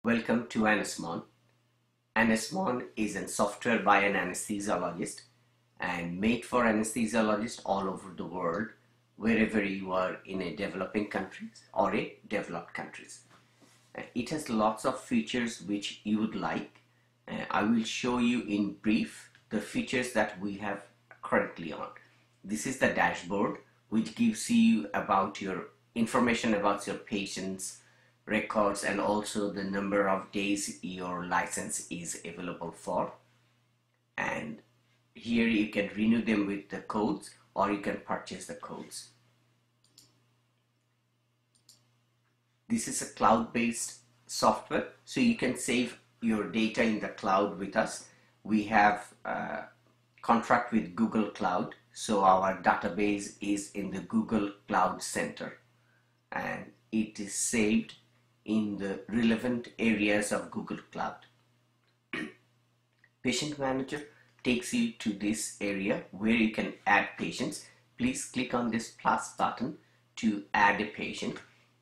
Welcome to AnaesMon. AnaesMon is a software by an anesthesiologist and made for anesthesiologists all over the world, wherever you are in a developing countries or a developed countries. It has lots of features which you would like. I will show you in brief the features that we have currently on. This is the dashboard which gives you about your information about your patients, records, and also the number of days your license is available for. And here you can renew them with the codes or you can purchase the codes. This is a cloud-based software, so you can save your data in the cloud with us. We have a contract with Google Cloud, so our database is in the Google Cloud Center and it is saved in the relevant areas of Google Cloud. Patient Manager takes you to this area where you can add patients. Please click on this plus button to add a patient.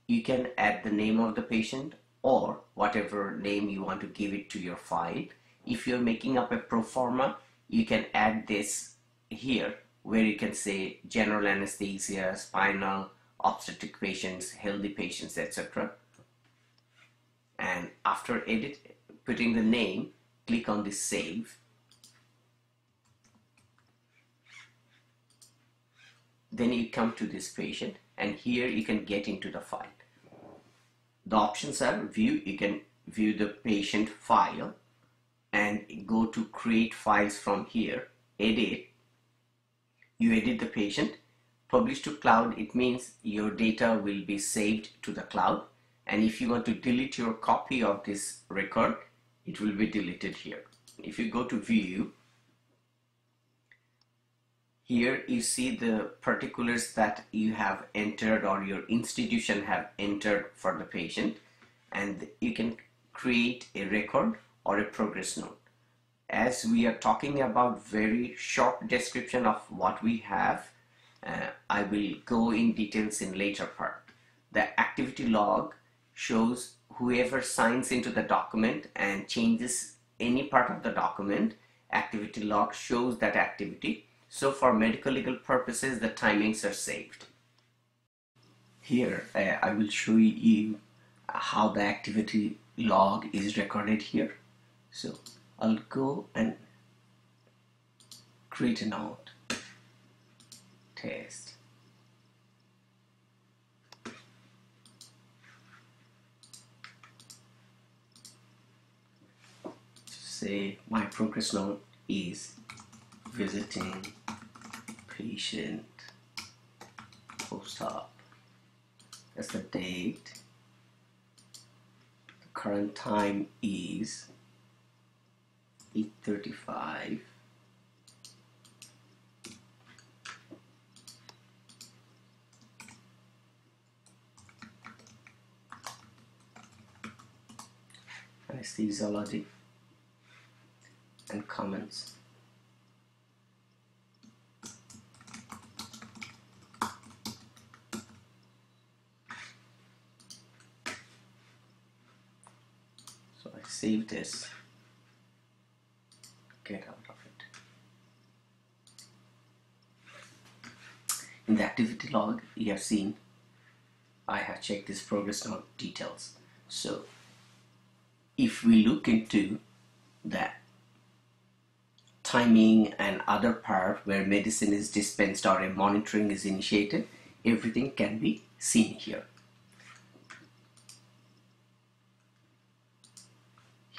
You can add the name of the patient or whatever name you want to give it to your file. If you're making up a pro forma, you can add this here where you can say general anesthesia, spinal, obstetric patients, healthy patients, etc. And after putting the name, click on this save. Then you come to this patient and here you can get into the file. The options are view, you can view the patient file and go to create files from here, edit. You edit the patient, publish to cloud. It means your data will be saved to the cloud. And if you want to delete your copy of this record, it will be deleted here. If you go to view, here you see the particulars that you have entered or your institution have entered for the patient, and you can create a record or a progress note. As we are talking about very short description of what we have, I will go in details in later part. The activity log shows whoever signs into the document and changes any part of the document, activity log shows that activity. So for medical legal purposes, the timings are saved. Here I will show you how the activity log is recorded here. So I'll go and create a note, test. Say my progress note is visiting patient post-op. That's the date. The current time is 8:35. Anesthesiology and comments. So I save this, get out of it. In the activity log, you have seen I have checked this progress note details. So if we look into that timing and other part where medicine is dispensed or a monitoring is initiated, everything can be seen here.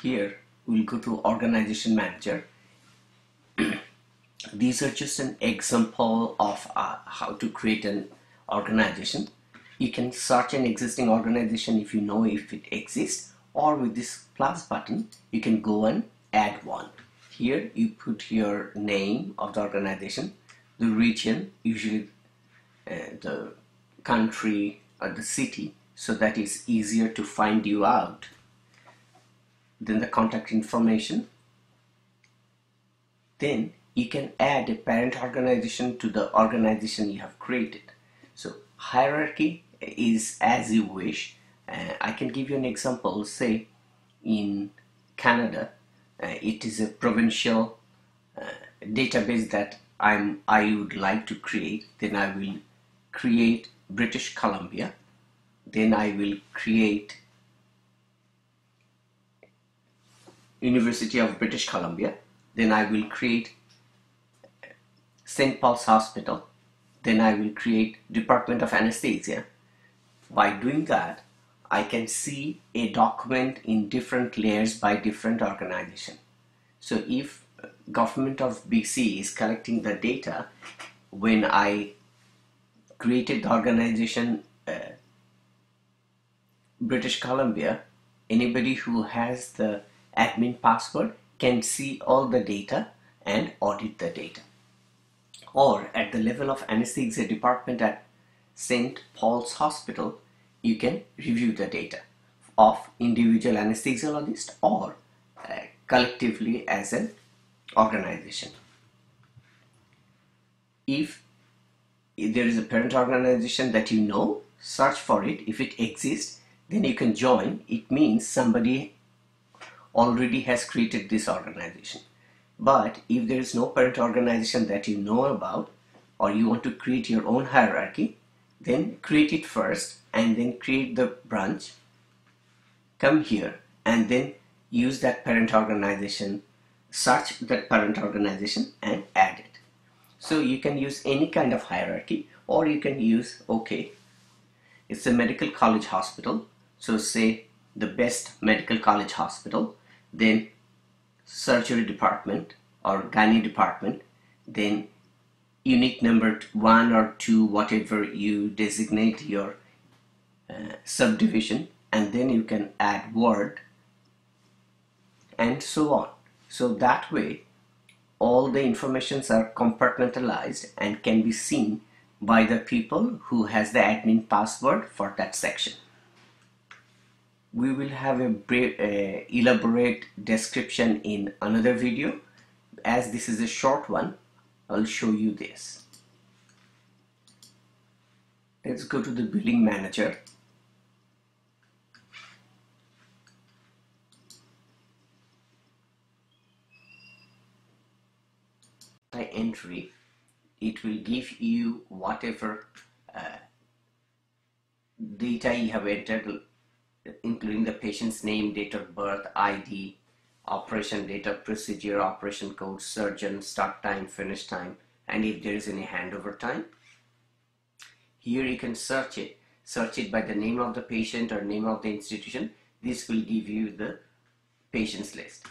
Here we'll go to Organization Manager. These are just an example of how to create an organization. You can search an existing organization if you know if it exists, or with this plus button you can go and add one. Here you put your name of the organization, the region, usually the country or the city, so that it's easier to find you out. Then the contact information. Then you can add a parent organization to the organization you have created. So hierarchy is as you wish. I can give you an example. Say in Canada. It is a provincial database that I would like to create. Then I will create British Columbia. Then I will create University of British Columbia. Then I will create St. Paul's Hospital. Then I will create Department of Anesthesia. By doing that, I can see a document in different layers by different organization. So if government of BC is collecting the data, when I created the organization British Columbia, anybody who has the admin password can see all the data and audit the data. Or at the level of anesthesia department at St. Paul's Hospital, you can review the data of individual anesthesiologist or collectively as an organization. If there is a parent organization that you know, search for it. If it exists, then you can join. It means somebody already has created this organization. But if there is no parent organization that you know about, or you want to create your own hierarchy, then create it first and then create the branch, come here and then use that parent organization, search that parent organization and add it. So you can use any kind of hierarchy, or you can use, okay, it's a medical college hospital, so say the best medical college hospital, then surgery department or gynae department, then unit number 1 or 2, whatever you designate your subdivision, and then you can add word and so on. So that way all the informations are compartmentalized and can be seen by the people who has the admin password for that section. We will have a elaborate description in another video. As this is a short one, I'll show you this. Let's go to the billing manager. By entry, it will give you whatever data you have entered, including the patient's name, date of birth, ID, operation date of procedure, operation code, surgeon, start time, finish time, and if there is any handover time. Here you can search it by the name of the patient or name of the institution. This will give you the patients list.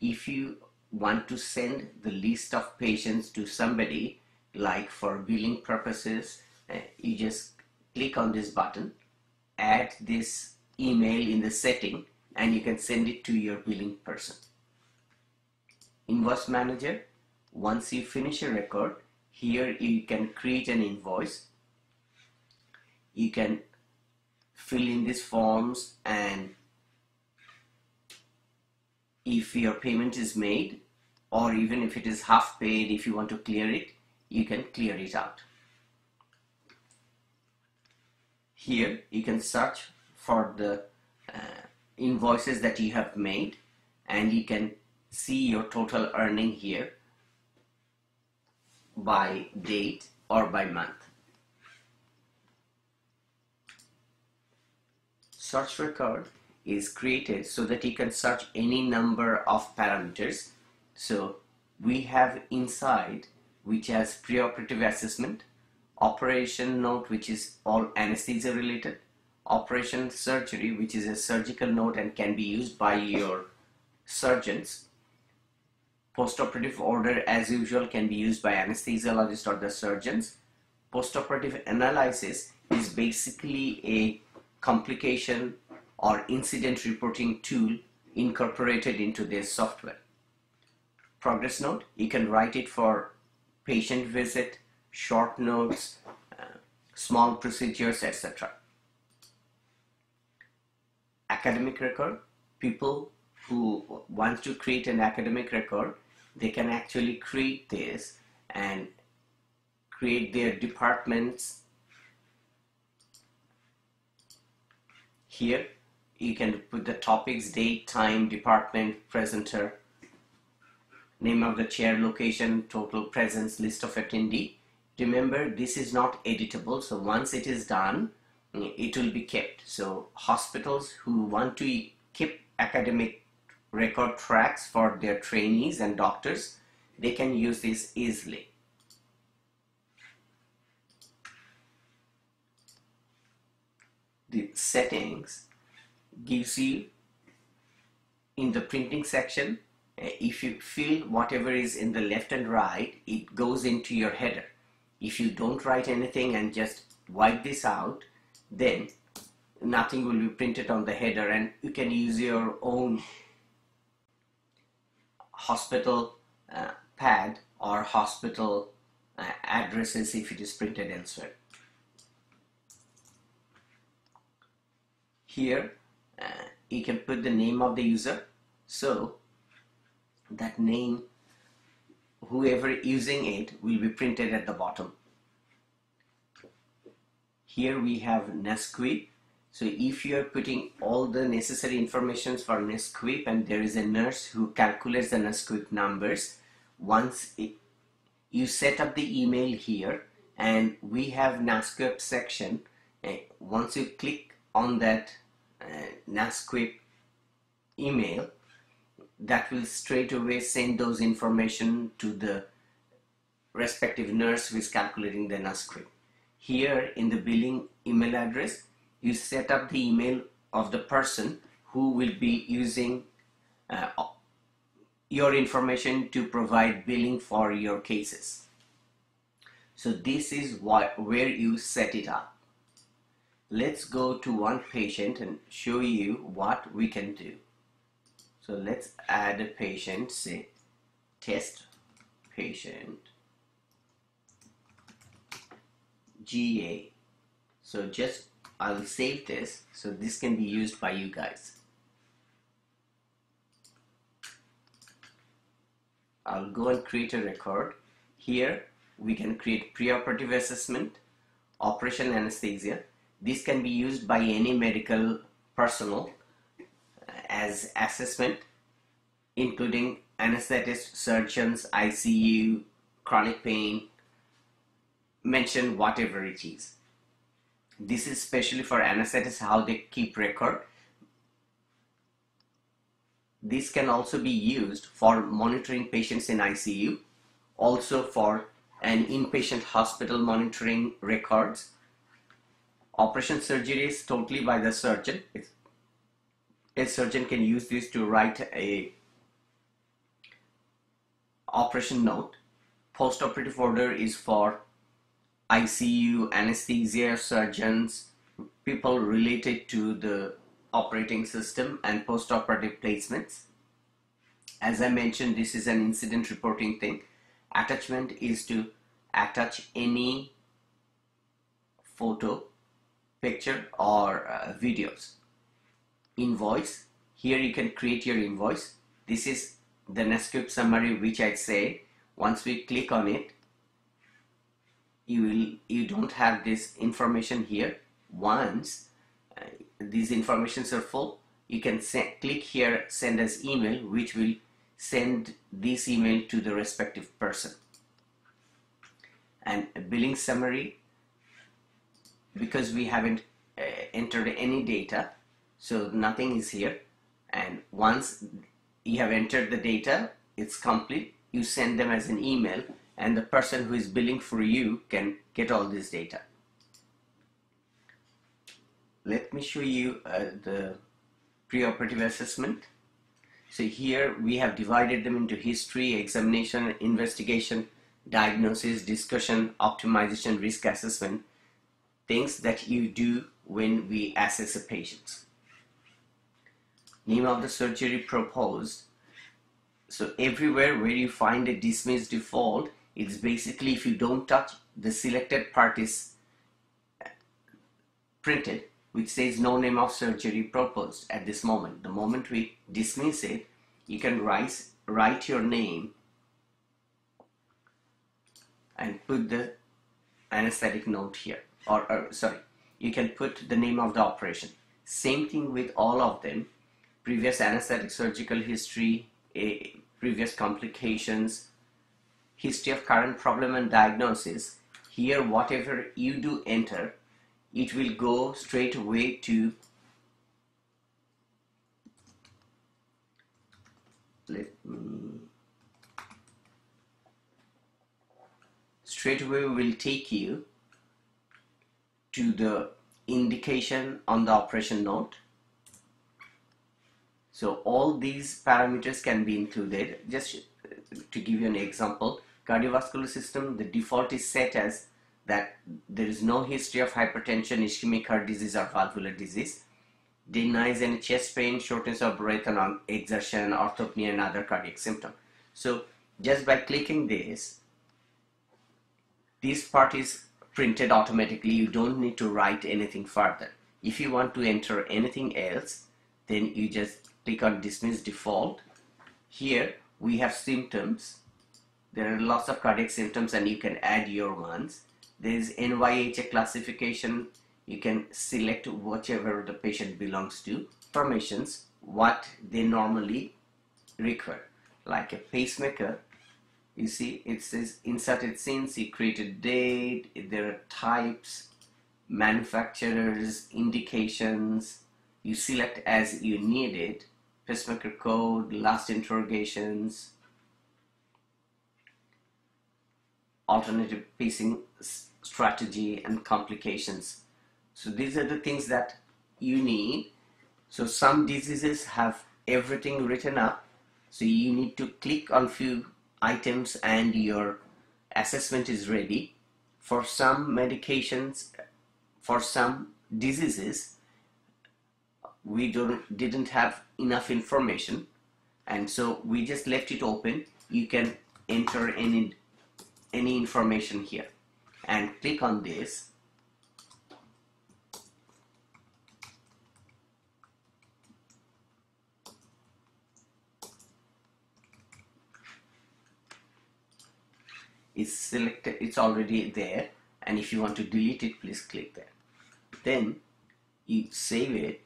If you want to send the list of patients to somebody, like for billing purposes, you just click on this button, add this email in the setting, and you can send it to your billing person. Invoice manager, once you finish a record, here you can create an invoice. You can fill in these forms, and if your payment is made, or even if it is half paid, if you want to clear it, you can clear it out. Here you can search for the invoices that you have made, and you can see your total earning here by date or by month. Search record is created so that you can search any number of parameters. So we have inside, which has preoperative assessment, operation note, which is all anesthesia related, operation surgery, which is a surgical note and can be used by your surgeons, postoperative order as usual can be used by anesthesiologist or the surgeons. Postoperative analysis is basically a complication or incident reporting tool incorporated into this software. Progress note, you can write it for patient visit, short notes, small procedures, etc. Academic record, people who want to create an academic record, they can actually create this and create their departments. Here You can put the topics, date, time, department, presenter, name of the chair, location, total presence, list of attendee. Remember, this is not editable, so once it is done, it will be kept. So hospitals who want to keep academic record tracks for their trainees and doctors, they can use this easily. The settings gives you in the printing section, if you fill whatever is in the left and right, it goes into your header. If you don't write anything and just wipe this out, then nothing will be printed on the header, and you can use your own hospital pad or hospital addresses if it is printed elsewhere. Here you can put the name of the user, so that name, whoever using it, will be printed at the bottom. Here we have NASQIP. So if you are putting all the necessary information for NASQIP and there is a nurse who calculates the NASQIP numbers, once you set up the email here, and we have NASQIP section. Once you click on that NASQIP email, that will straight away send those information to the respective nurse who is calculating the NASQIP. Here in the billing email address, you set up the email of the person who will be using your information to provide billing for your cases. So this is where you set it up. Let's go to one patient and show you what we can do. So let's add a patient, say test patient GA. So just I'll save this so this can be used by you guys. I'll go and create a record. Here we can create preoperative assessment, operation anesthesia. This can be used by any medical personnel as assessment, including anesthetists, surgeons, ICU, chronic pain, mention whatever it is. This is especially for anesthetists, how they keep record. This can also be used for monitoring patients in ICU, also for an inpatient hospital monitoring records. Operation surgery is totally by the surgeon. A surgeon can use this to write a operation note. Post-operative order is for ICU, anesthesia, surgeons, people related to the operating system, and post-operative placements. As I mentioned, this is an incident reporting thing. Attachment is to attach any photo, picture, or videos. Invoice, here you can create your invoice. This is the NASQIP summary which I say. Once we click on it, you don't have this information here. Once these informations are full, you can click here, send as email, which will send this email to the respective person. And a billing summary, because we haven't entered any data, so nothing is here. And once you have entered the data, it's complete, you send them as an email, and the person who is billing for you can get all this data. Let me show you the preoperative assessment. So here we have divided them into history, examination, investigation, diagnosis, discussion, optimization, risk assessment, things that you do when we assess a patient. Name of the surgery proposed. So everywhere where you find a dismiss default, it's basically if you don't touch, the selected part is printed, which says no name of surgery proposed at this moment. The moment we dismiss it, you can write your name and put the anesthetic note here. Or sorry, you can put the name of the operation. Same thing with all of them. Previous anesthetic surgical history, previous complications, history of current problem and diagnosis. Here, whatever you do enter, it will go straight away to, straight away will take you to the indication on the operation note. So all these parameters can be included. Just to give you an example, cardiovascular system, the default is set as that there is no history of hypertension, ischemic heart disease or valvular disease. Denies any chest pain, shortness of breath and exertion, orthopnea and other cardiac symptom. So just by clicking this part is printed automatically. You don't need to write anything further. If you want to enter anything else, then you just click on dismiss default. Here we have symptoms. There are lots of cardiac symptoms and you can add your ones. There is NYHA classification. You can select whichever the patient belongs to. Informations, what they normally require. Like a pacemaker, you see it says inserted since, you created date, there are types, manufacturers, indications, you select as you need it, pacemaker code, last interrogations, alternative pacing strategy and complications. So these are the things that you need. So some diseases have everything written up, so you need to click on few items and your assessment is ready. For some medications, for some diseases, we didn't have enough information, and so we just left it open. You can enter any information here and click on this. It's selected, it's already there, and if you want to delete it, please click there. Then you save it,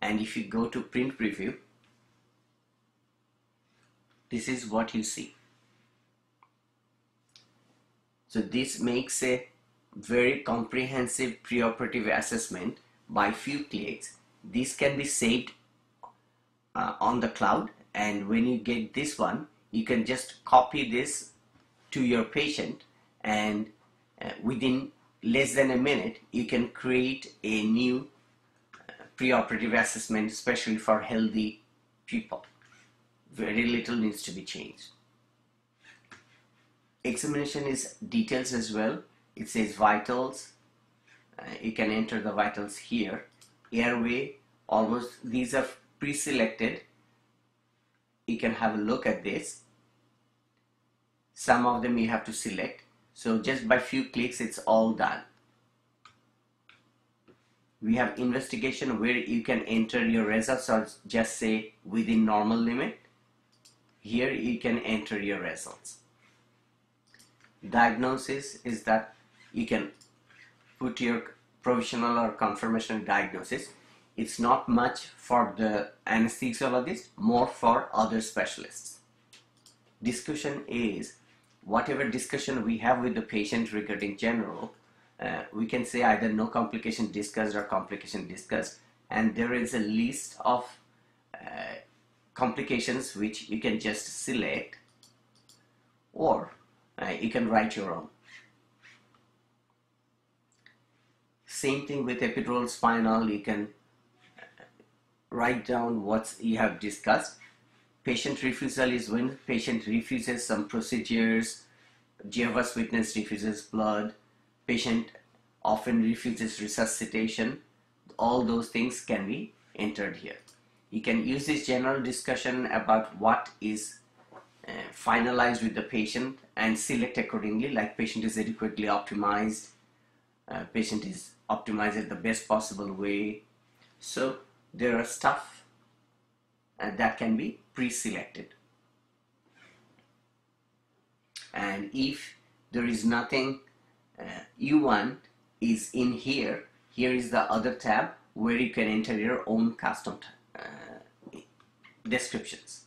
and if you go to print preview, this is what you see. So this makes a very comprehensive preoperative assessment by few clicks. This can be saved on the cloud, and when you get this one, you can just copy this to your patient, and within less than a minute you can create a new preoperative assessment, especially for healthy people. Very little needs to be changed. Examination is details as well. It says vitals. You can enter the vitals here. Airway, almost these are pre-selected. You can have a look at this. Some of them you have to select. So just by few clicks it's all done. We have investigation where you can enter your results or just say within normal limit. Here you can enter your results. Diagnosis is that you can put your provisional or confirmation diagnosis. It's not much for the anesthesiologist, more for other specialists. Discussion is whatever discussion we have with the patient regarding general, we can say either no complication discussed or complication discussed, and there is a list of complications which you can just select, or you can write your own. Same thing with epidural spinal, you can write down what you have discussed. Patient refusal is when patient refuses some procedures, Jehovah's Witness refuses blood, patient often refuses resuscitation. All those things can be entered here. You can use this general discussion about what is finalized with the patient and select accordingly, like patient is adequately optimized, patient is optimized in the best possible way. So there are stuff that can be pre-selected, and if there is nothing you want is in here, here is the other tab where you can enter your own custom descriptions.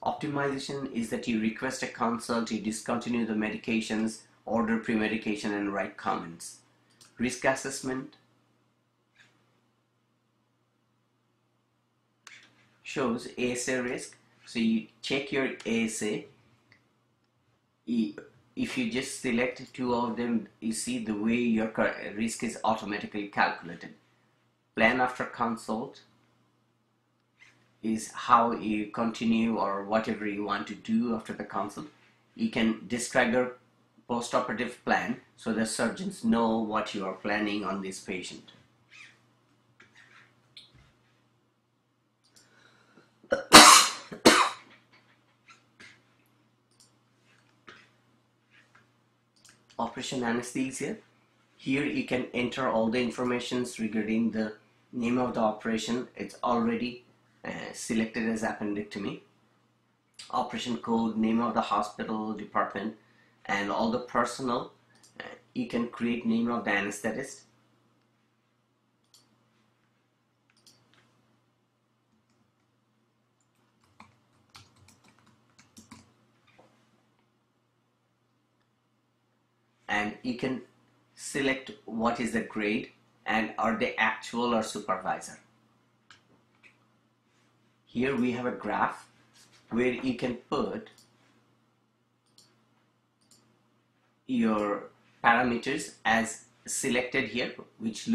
Optimization is that you request a consult, you discontinue the medications, order pre-medication, and write comments. Risk assessment shows ASA risk. So you check your ASA. If you just select two of them, you see the way your risk is automatically calculated. Plan after consult is how you continue or whatever you want to do after the consult. You can describe your post-operative plan so the surgeons know what you are planning on this patient. Operation anesthesia. Here you can enter all the informations regarding the name of the operation. It's already selected as appendectomy. Operation code, name of the hospital, department, and all the personnel. You can create name of the anesthetist. And you can select what is the grade and are they actual or supervisor. Here we have a graph where you can put your parameters as selected here, which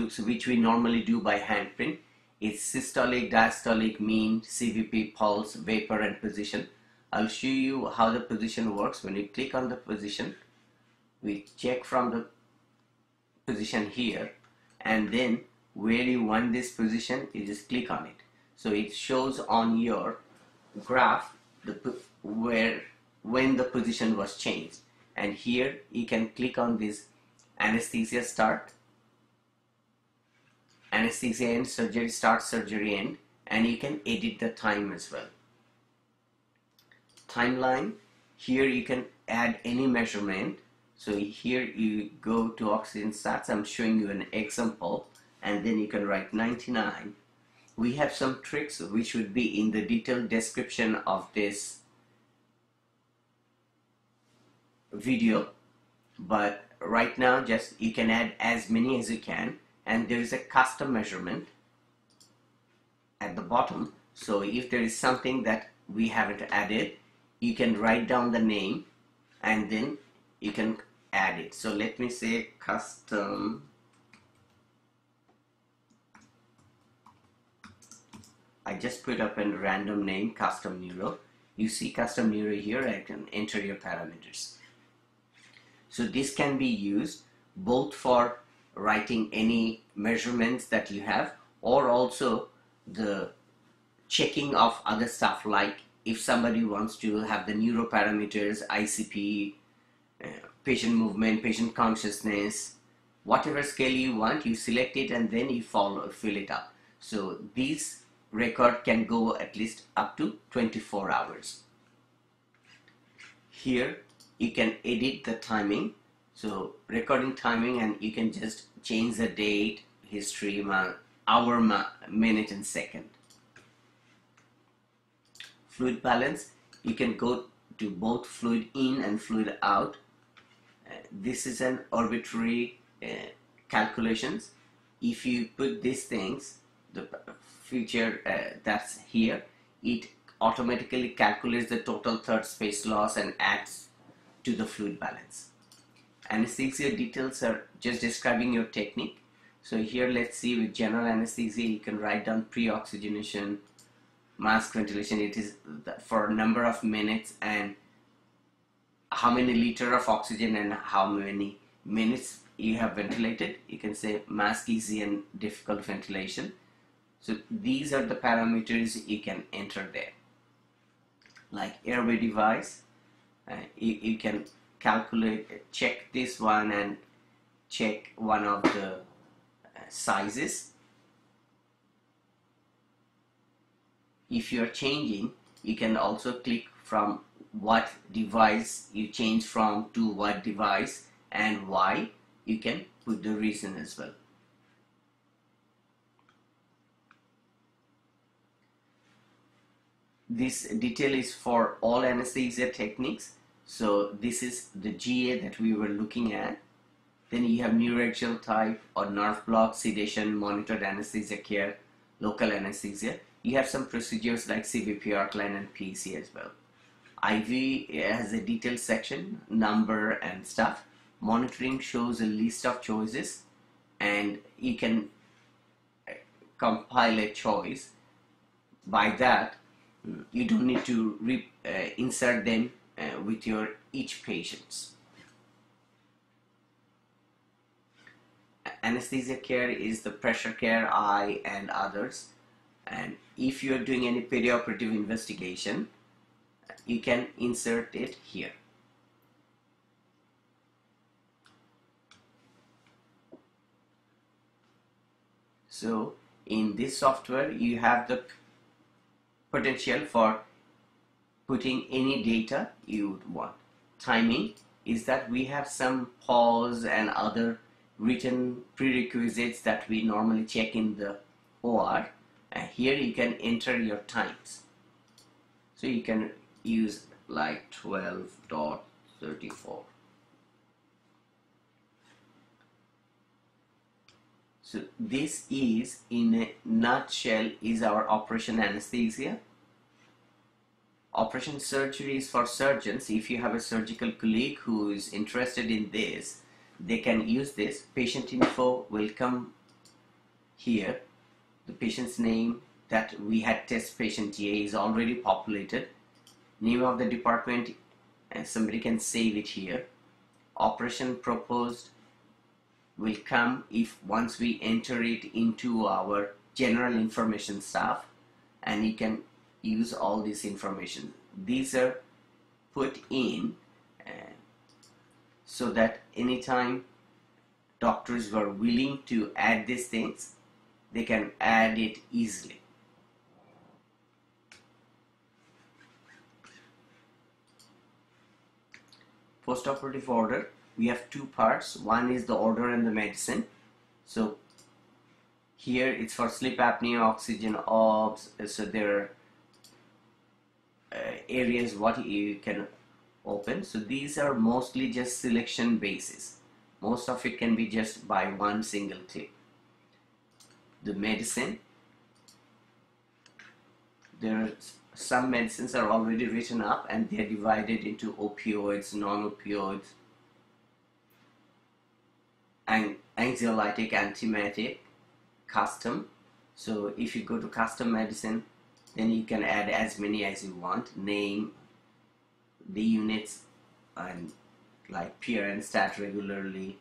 we normally do by handprint. It's systolic, diastolic, mean, CVP, pulse, vapor, and position. I'll show you how the position works. When you click on the position, we check from the position here, and then where you want this position, you just click on it. So it shows on your graph when the position was changed. And here you can click on this anesthesia start, anesthesia end, surgery start, surgery end, and you can edit the time as well. Timeline, here you can add any measurement. So here you go to oxygen sats. I'm showing you an example, and then you can write 99. We have some tricks which would be in the detailed description of this video, but right now just you can add as many as you can, and there is a custom measurement at the bottom. So if there is something that we haven't added, you can write down the name and then you can add it. So let me say custom I just put up a random name, custom neuro. You see custom neuro here. I can enter your parameters. So this can be used both for writing any measurements that you have, or also the checking of other stuff, like if somebody wants to have the neuro parameters, ICP, patient movement, patient consciousness, whatever scale you want, you select it and then you fill it up. So these record can go at least up to 24 hours. Here you can edit the timing, so recording timing, and you can just change the date, history, hour, minute, and second. Fluid balance, you can go to both fluid in and fluid out. This is an arbitrary calculations. If you put these things, the feature that's here, it automatically calculates the total third space loss and adds to the fluid balance. Anesthesia details are just describing your technique. So here let's see, with general anesthesia you can write down pre-oxygenation, mask ventilation. It is for a number of minutes and how many liter of oxygen and how many minutes you have ventilated. You can say mask easy and difficult ventilation. So these are the parameters you can enter there. Like airway device, you can calculate, check this one and check one of the sizes. If you are changing, you can also click from what device you change from to what device and why. You can put the reason as well. This detail is for all anesthesia techniques. So this is the GA that we were looking at. Then you have neuraxial type or nerve block, sedation, monitored anesthesia care, local anesthesia. You have some procedures like CVP, Arcline, and PEC as well. IV has a detailed section, number and stuff. Monitoring shows a list of choices, and you can compile a choice. By that, you don't need to insert them with your each patients. Anesthesia care is the pressure care, eye, and others. And if you are doing any perioperative investigation, you can insert it here. So in this software, you have the potential for putting any data you would want. Timing is that we have some pause and other written prerequisites that we normally check in the OR. And here you can enter your times. So you can use like 12.34. So this is, in a nutshell, is our operation anesthesia. Operation surgery is for surgeons. If you have a surgical colleague who is interested in this, they can use this. Patient info will come here. The patient's name that we had test patient GA is already populated. Name of the department, and somebody can save it here. Operation proposed will come if once we enter it into our general information stuff, and you can use all this information. These are put in so that anytime doctors were willing to add these things, they can add it easily. Postoperative order, we have two parts. One is the order and the medicine. So here it's for sleep apnea, oxygen, OBS. So there are areas what you can open. So these are mostly just selection basis. Most of it can be just by one single click. The medicine, there are some medicines are already written up and they are divided into opioids, non-opioids, and anxiolytic, antiemetic, custom. So if you go to custom medicine, then you can add as many as you want, name, the units, and like PRN, stat regularly,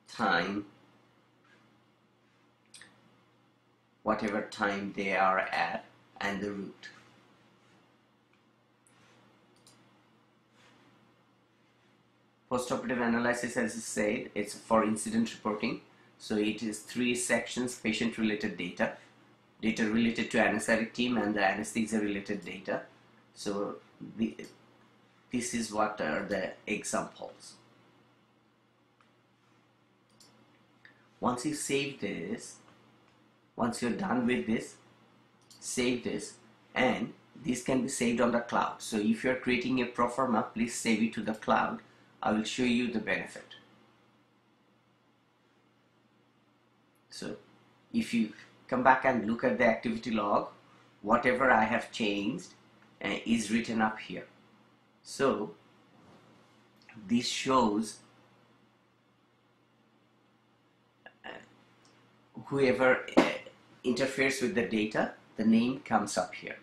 time, whatever time they are at, and the route. Postoperative analysis, as I said, it's for incident reporting. So it is 3 sections: patient related data, data related to anesthetic team, and the anesthesia related data. So this is what are the examples. Once you save this, once you're done with this, save this, and this can be saved on the cloud. So if you're creating a proforma, please save it to the cloud. I will show you the benefit. So if you come back and look at the activity log, whatever I have changed is written up here. So this shows whoever interferes with the data, the name comes up here.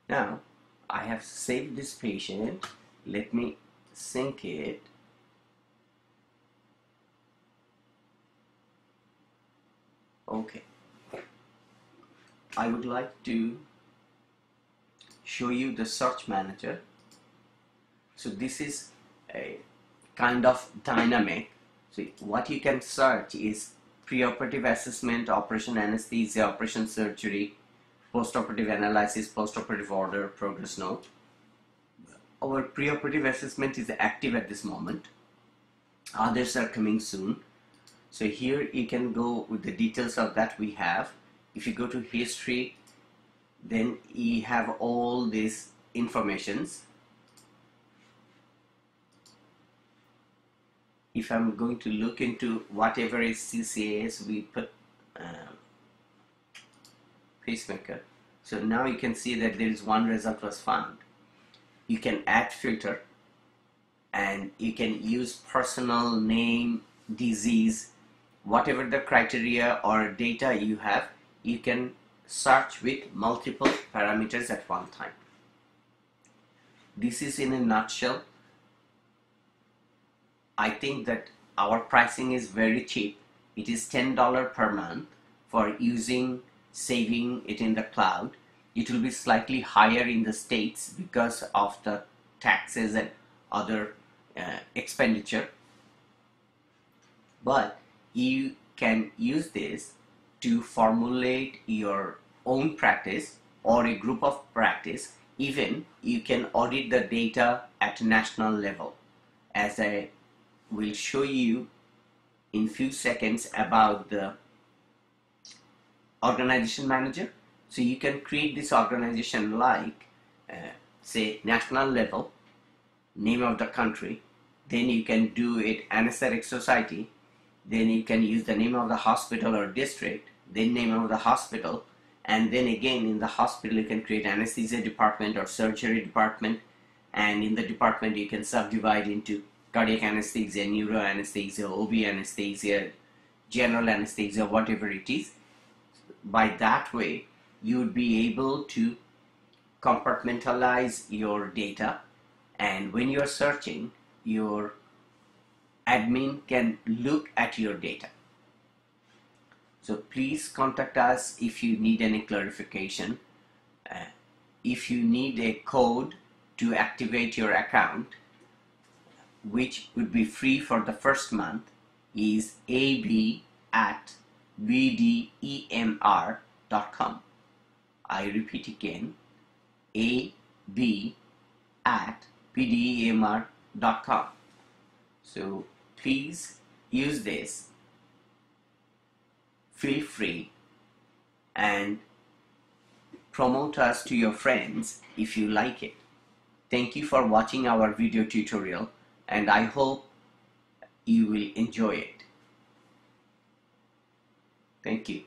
Now I have saved this patient. Let me sync it. Okay. I would like to show you the search manager. So this is a kind of dynamic. So what you can search is preoperative assessment, operation anesthesia, operation surgery, postoperative analysis, postoperative order, progress note. Our preoperative assessment is active at this moment. Others are coming soon. So here you can go with the details of that we have. If you go to history, then you have all these informations. If I'm going to look into whatever is CCAS, we put pacemaker. So now you can see that there is one result was found. You can add filter, and you can use personal name, disease, whatever the criteria or data you have, you can search with multiple parameters at one time. This is in a nutshell. I think that our pricing is very cheap. It is $10 per month for saving it in the cloud. It will be slightly higher in the States because of the taxes and other expenditure. But you can use this to formulate your own practice or a group of practice. Even you can audit the data at national level, as I will show you in few seconds about the organization manager. So you can create this organization like say national level, name of the country, then you can do it anesthetic society, then you can use the name of the hospital or district, then name of the hospital, and then again in the hospital you can create anesthesia department or surgery department, and in the department you can subdivide into cardiac anesthesia, neuro anesthesia, OB anesthesia, general anesthesia, whatever it is. By that way you would be able to compartmentalize your data, and when you're searching, your admin can look at your data. So please contact us if you need any clarification. If you need a code to activate your account, which would be free for the first month, is ab@bdemr.com. I repeat again, ab@bdemr.com. So please use this, feel free, and promote us to your friends if you like it. Thank you for watching our video tutorial, and I hope you will enjoy it. Thank you.